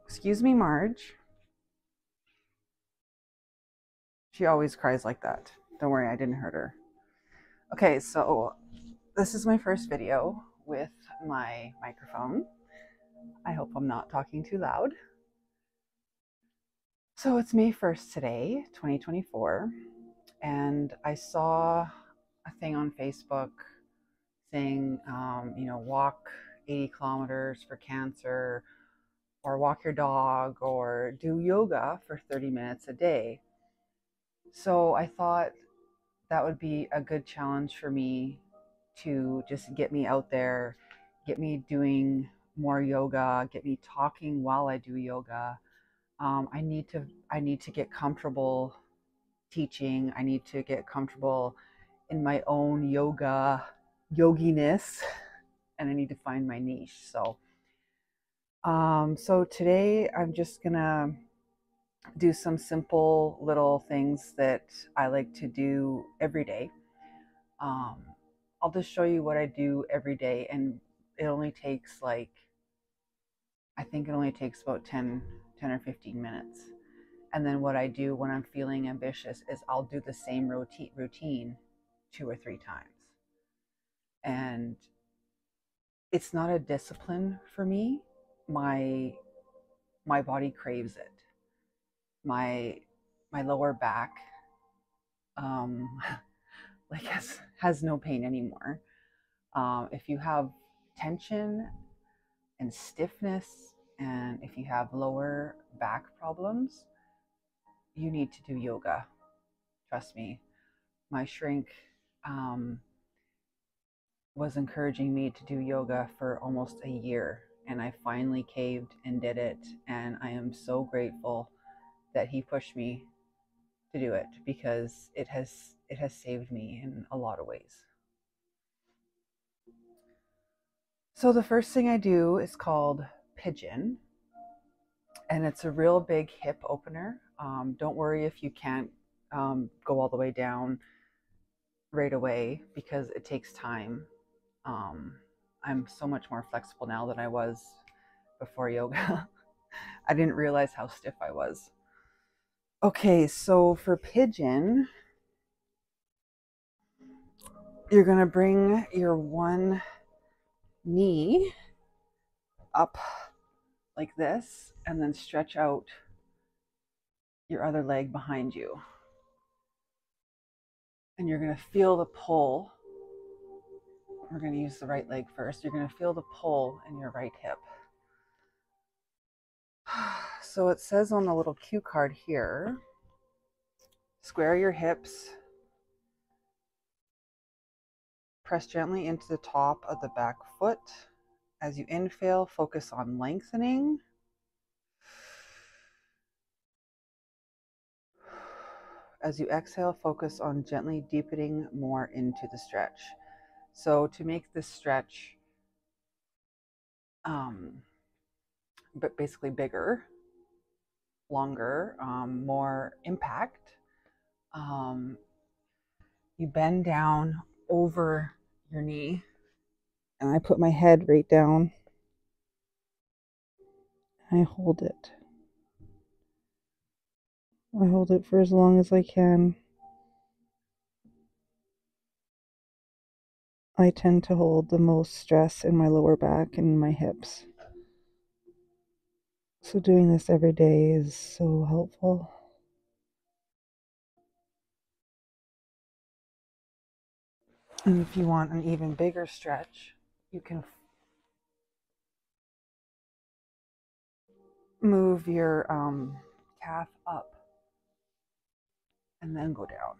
Excuse me, Marge. She always cries like that. Don't worry, I didn't hurt her. Okay, so this is my first video with my microphone. I hope I'm not talking too loud. So it's May 1st today, 2024, and I saw a thing on Facebook saying, walk 80 kilometers for cancer, or walk your dog, or do yoga for 30 minutes a day. So I thought that would be a good challenge for me to just get me out there, get me doing more yoga, get me talking while I do yoga. I need to get comfortable teaching. I need to get comfortable in my own yoginess, and I need to find my niche. So today I'm just gonna do some simple little things that I like to do every day. Um, I'll just show you what I do every day, and it only takes I think it only takes about 10 or 15 minutes. And then what I do when I'm feeling ambitious is I'll do the same routine 2 or 3 times. And it's not a discipline for me. My my body craves it. My my lower back um has no pain anymore. If you have tension and stiffness, and if you have lower back problems, you need to do yoga. Trust me. My shrink um, was encouraging me to do yoga for almost a year, and I finally caved and did it. And I am so grateful that he pushed me to do it, because it has saved me in a lot of ways. So the first thing I do is called Pigeon, and it's a real big hip opener. Don't worry if you can't go all the way down right away, because it takes time. Um, I'm so much more flexible now than I was before yoga. I didn't realize how stiff I was. Okay, so for Pigeon, you're gonna bring your one knee up like this, and then stretch out your other leg behind you. And you're gonna feel the pull. We're gonna use the right leg first. You're gonna feel the pull in your right hip. So it says on the little cue card here, square your hips, press gently into the top of the back foot. As you inhale, focus on lengthening. As you exhale, focus on gently deepening more into the stretch. So to make this stretch but basically bigger, longer, more impact, you bend down over your knee, and I put my head right down. I hold it. I hold it for as long as I can. I tend to hold the most stress in my lower back and my hips. So doing this every day is so helpful. And if you want an even bigger stretch, you can move your calf up and then go down.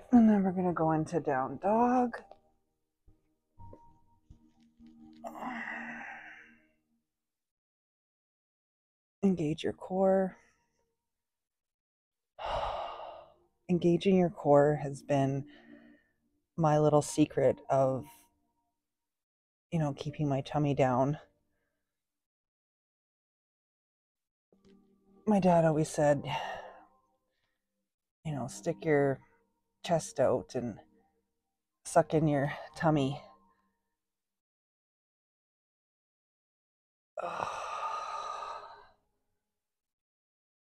And then we're going to go into down dog. Engage your core. Engaging your core has been my little secret of you know, keeping my tummy down. My dad always said, you know, stick your chest out and suck in your tummy.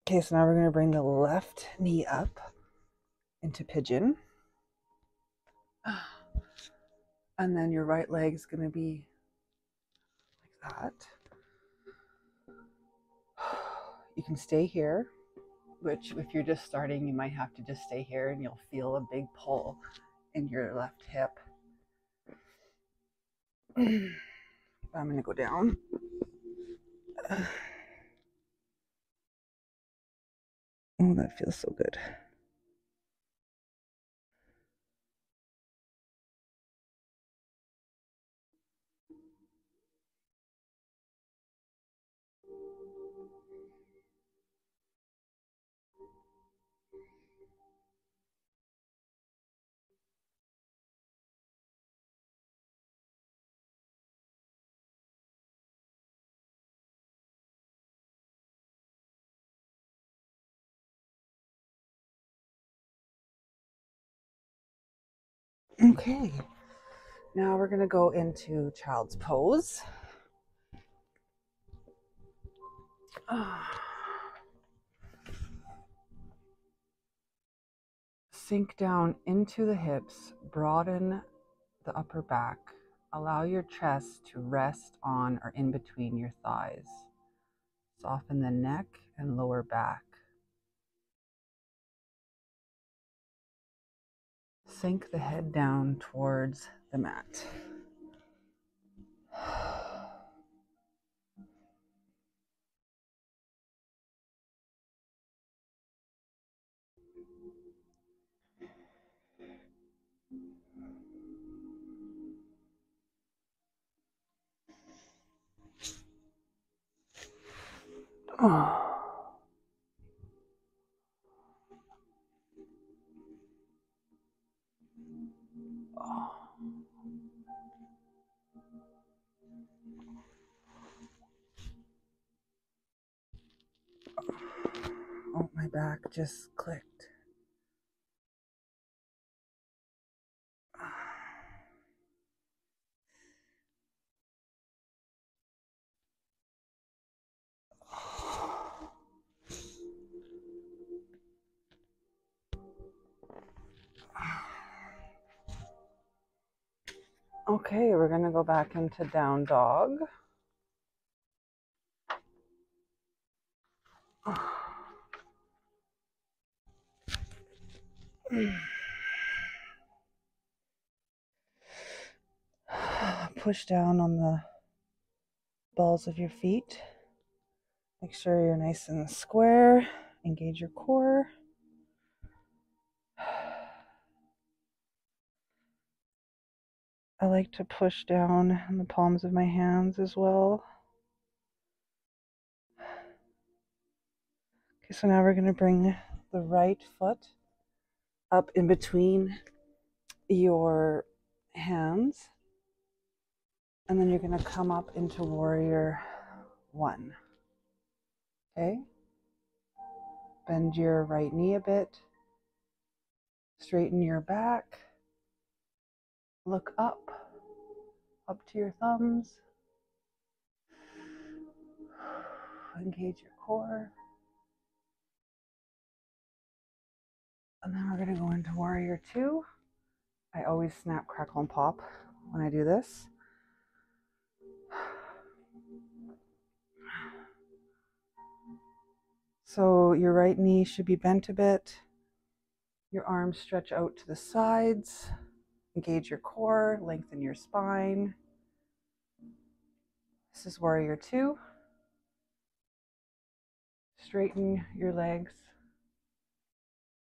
Okay, so now we're going to bring the left knee up into pigeon. And then your right leg's going to be like that. You can stay here, which if you're just starting, you might have to just stay here and you'll feel a big pull in your left hip. I'm going to go down. Oh, that feels so good. Okay, now we're going to go into child's pose. Sink down into the hips, broaden the upper back. Allow your chest to rest on or in between your thighs. Soften the neck and lower back. Sink the head down towards the mat. Oh. Oh, my back just clicked. Okay, we're going to go back into down dog. Push down on the balls of your feet. Make sure you're nice and square. Engage your core. I like to push down on the palms of my hands as well. Okay, so now we're going to bring the right foot up in between your hands. And then you're going to come up into warrior one. Okay? Bend your right knee a bit. Straighten your back. Look up to your thumbs. Engage your core. And then we're going to go into warrior two. I always snap, crackle, and pop when I do this. So your right knee should be bent a bit. Your arms stretch out to the sides. Engage your core, lengthen your spine. This is warrior two. Straighten your legs.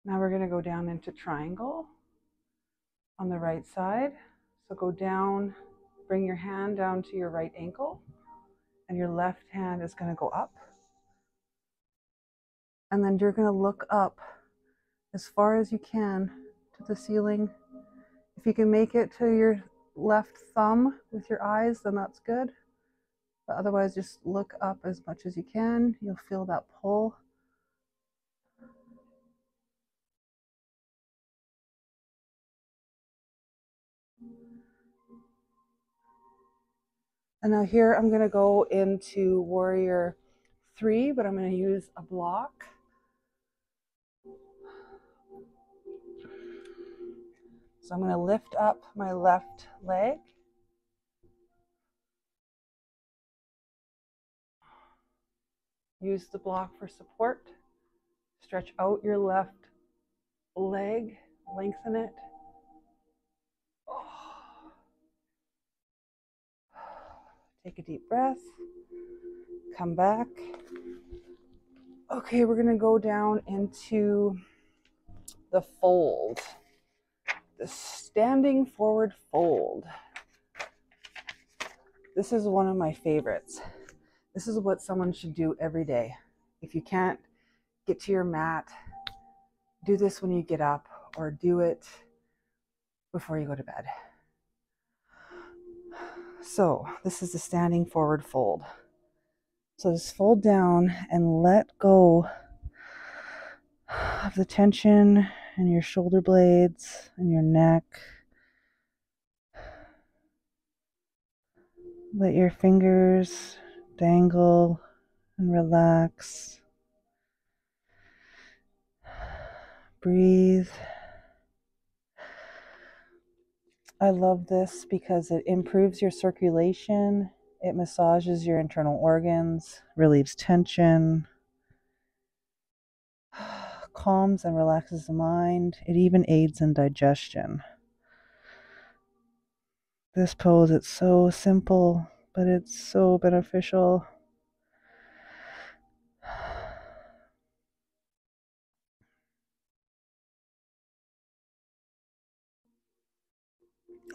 Now we're going to go down into triangle on the right side. So go down, bring your hand down to your right ankle, and your left hand is going to go up. And then you're going to look up as far as you can to the ceiling. If you can make it to your left thumb with your eyes, then that's good. But otherwise, just look up as much as you can. You'll feel that pull. And now here I'm going to go into Warrior 3, but I'm going to use a block. So I'm going to lift up my left leg. Use the block for support. Stretch out your left leg, lengthen it. Take a deep breath. Come back. Okay, we're going to go down into the fold. The standing forward fold. This is one of my favorites. This is what someone should do every day. If you can't get to your mat, do this when you get up or do it before you go to bed. So this is the standing forward fold. So just fold down and let go of the tension in your shoulder blades and your neck. Let your fingers dangle and relax. Breathe. I love this because it improves your circulation, it massages your internal organs, relieves tension, calms and relaxes the mind. It even aids in digestion. This pose, it's so simple, but it's so beneficial.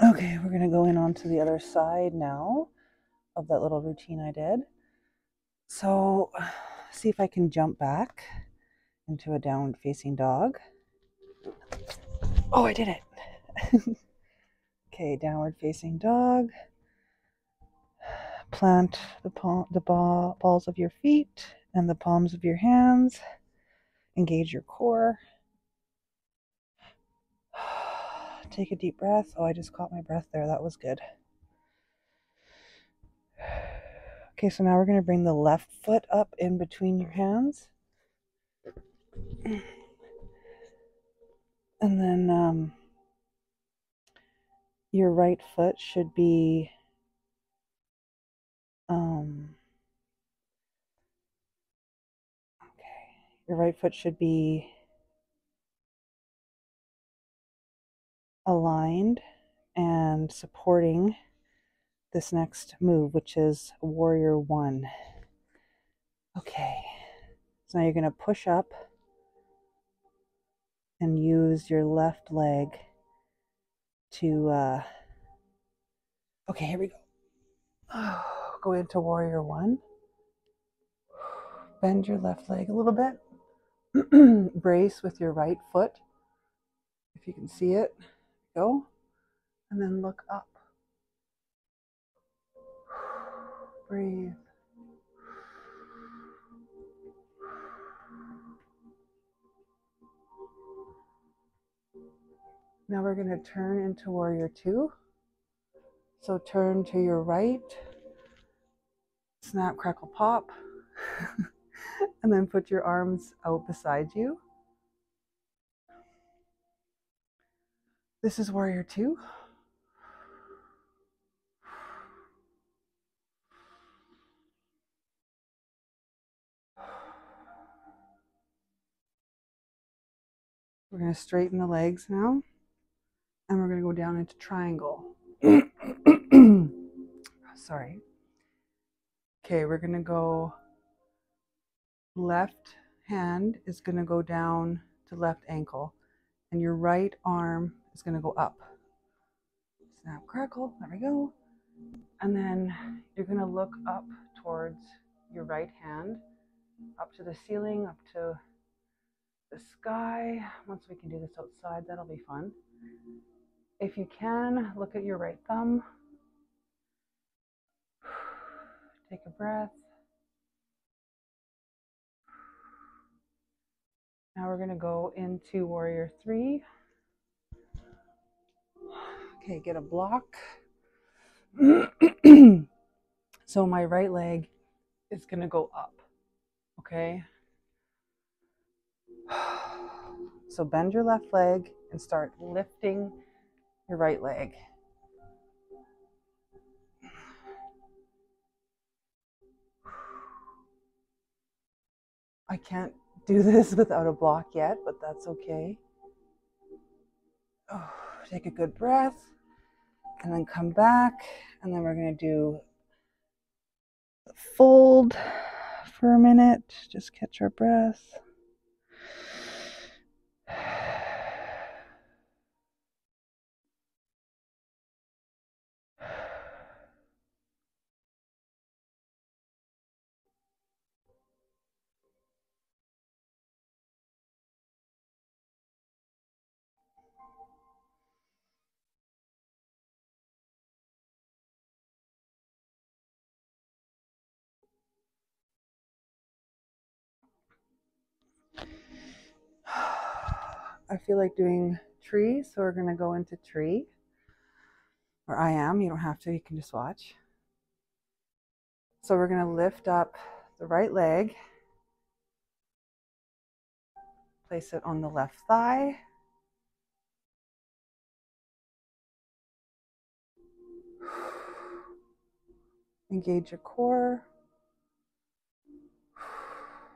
Okay, we're going to go in onto the other side now of that little routine I did. So, see if I can jump back into a downward facing dog. Oh, I did it. Okay, downward facing dog. Plant the balls of your feet and the palms of your hands. Engage your core. Take a deep breath. Oh, I just caught my breath there. That was good. Okay, so now we're going to bring the left foot up in between your hands. And then your right foot should be your right foot should be aligned and supporting this next move, which is Warrior 1. Okay, so now you're going to push up and use your left leg to, okay, here we go. Go into Warrior 1. Bend your left leg a little bit. Brace with your right foot. If you can see it, go. And then look up. Breathe. Now we're going to turn into Warrior 2. So turn to your right. Snap, crackle, pop. And then put your arms out beside you. This is Warrior 2. We're going to straighten the legs now. And we're going to go down into triangle. Sorry. Okay, we're going to go left hand is going to go down to left ankle. And your right arm is going to go up. Snap, crackle. There we go. And then you're going to look up towards your right hand, up to the ceiling, up to the sky. Once we can do this outside, that'll be fun. If you can, look at your right thumb. Take a breath. Now we're going to go into Warrior 3. Okay, get a block. So my right leg is going to go up. Okay. So bend your left leg and start lifting your right leg. I can't do this without a block yet, but that's okay. Oh, take a good breath and then come back, and then we're going to do the fold for a minute. Just catch our breath. I feel like doing tree, so we're going to go into tree. Or I am. You don't have to. You can just watch. So we're going to lift up the right leg. Place it on the left thigh. Engage your core.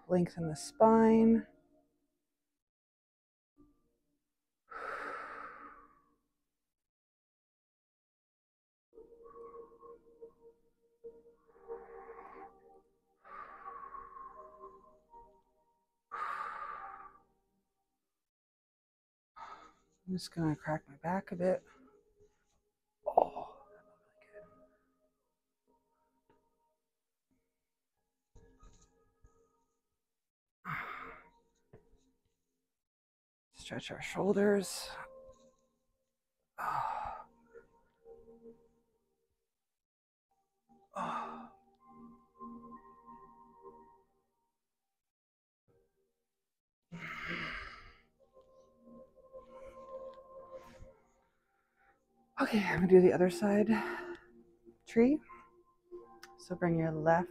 Lengthen the spine. I'm just going to crack my back a bit. Oh, stretch our shoulders. Oh. Oh. Okay, I'm going to do the other side tree. So bring your left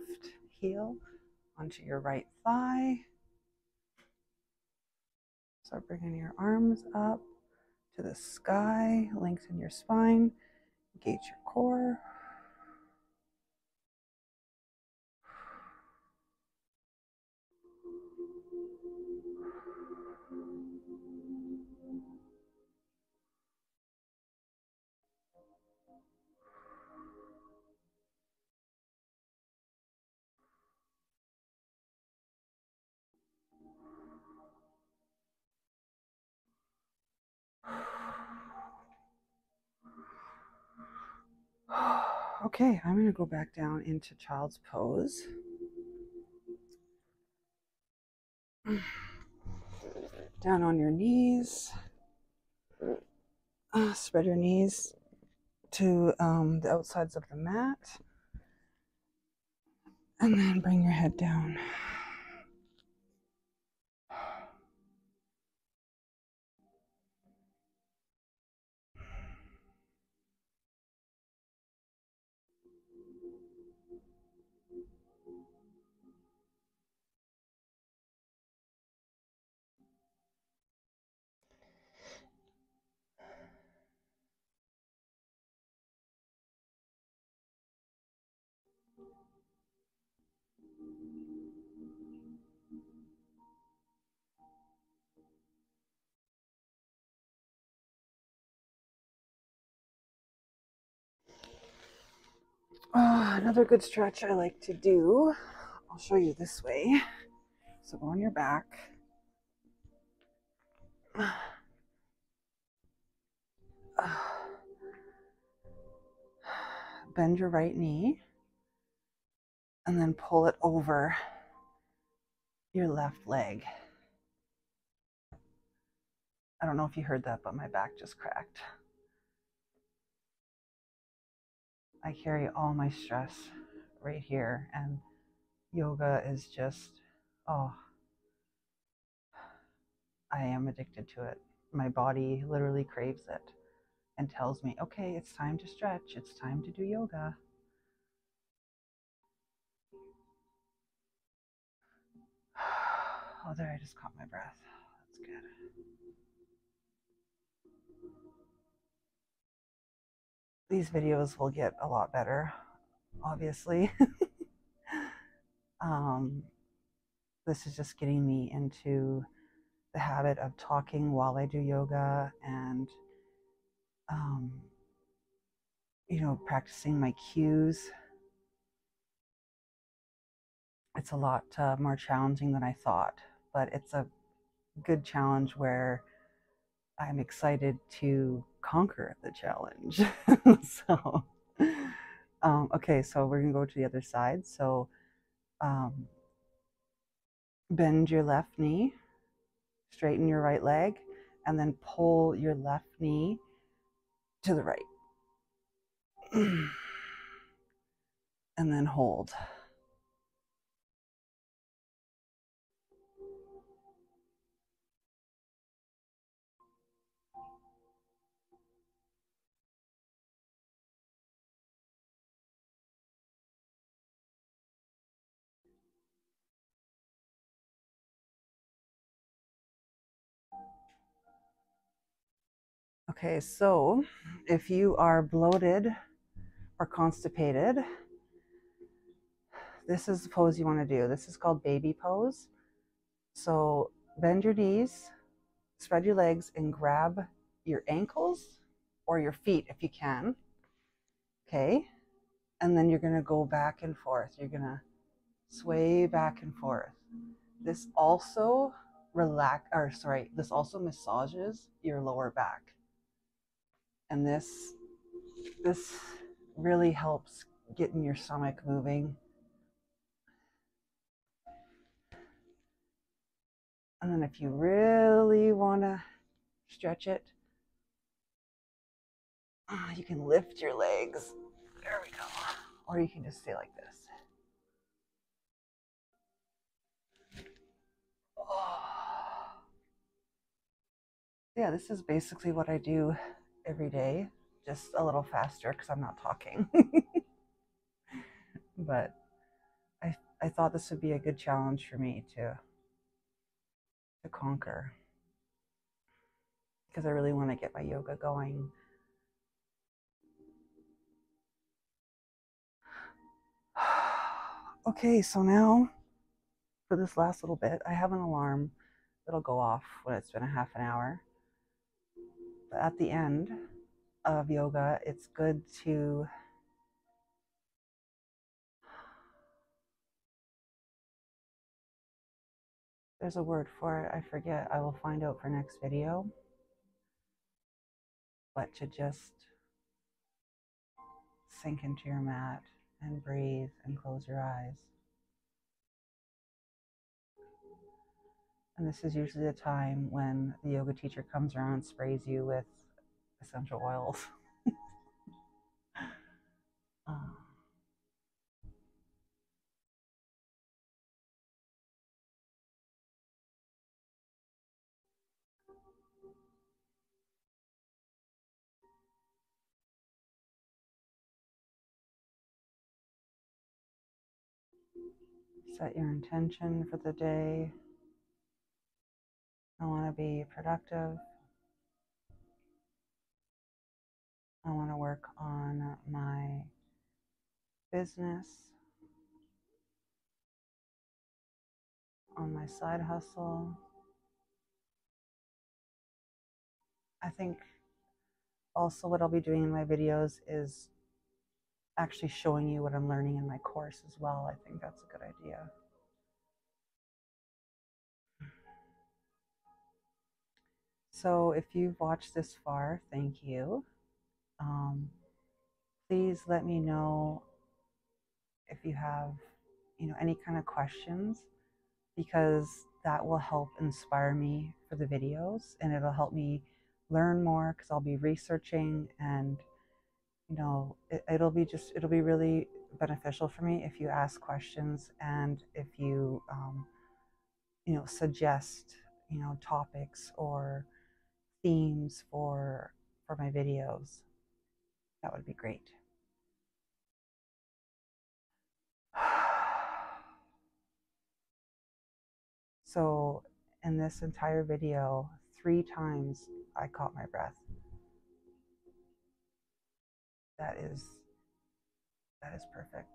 heel onto your right thigh. Start bringing your arms up to the sky. Lengthen your spine. Engage your core. Okay, I'm going to go back down into child's pose. Down on your knees. Spread your knees to the outsides of the mat. And then bring your head down. Another good stretch I like to do, I'll show you this way. So go on your back. Bend your right knee and then pull it over your left leg. I don't know if you heard that, but my back just cracked. I carry all my stress right here, and yoga is just, oh, I am addicted to it. My body literally craves it and tells me, okay, it's time to stretch, it's time to do yoga. Oh, there, I just caught my breath. That's good. These videos will get a lot better, obviously. um, this is just getting me into the habit of talking while I do yoga, and um, practicing my cues. It's a lot more challenging than I thought, but it's a good challenge where I'm excited to conquer the challenge. So, okay, so we're gonna go to the other side. So, um, bend your left knee, straighten your right leg, and then pull your left knee to the right. And then hold. Okay, so if you are bloated or constipated, this is the pose you want to do. This is called baby pose. So bend your knees, spread your legs, and grab your ankles or your feet if you can. Okay, and then you're going to go back and forth. You're going to sway back and forth. This also this also massages your lower back. And this really helps getting your stomach moving. And then if you really want to stretch it, you can lift your legs. There we go. Or you can just stay like this. Yeah, this is basically what I do every day, just a little faster because I'm not talking. But I thought this would be a good challenge for me to conquer, because I really want to get my yoga going. Okay, so now for this last little bit, I have an alarm that'll go off when it's been a half an hour. But at the end of yoga, it's good to there's a word for it, I forget. I will find out for next video. But to just sink into your mat and breathe and close your eyes. And this is usually the time when the yoga teacher comes around and sprays you with essential oils. Set your intention for the day. I want to be productive. I want to work on my business, on my side hustle. I think also what I'll be doing in my videos is actually showing you what I'm learning in my course as well. I think that's a good idea. So if you've watched this far, thank you. Please let me know if you have, any kind of questions, because that will help inspire me for the videos, and it'll help me learn more because I'll be researching and you know, it'll be really beneficial for me if you ask questions and if you, you know, suggest, you know, topics or themes for my videos. That would be great. So in this entire video, 3 times I caught my breath. That is perfect.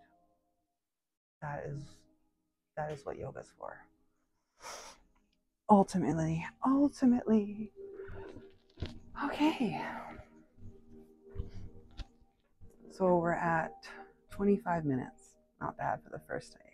That is what yoga's for. Ultimately. Okay. So we're at 25 minutes. Not bad for the first day.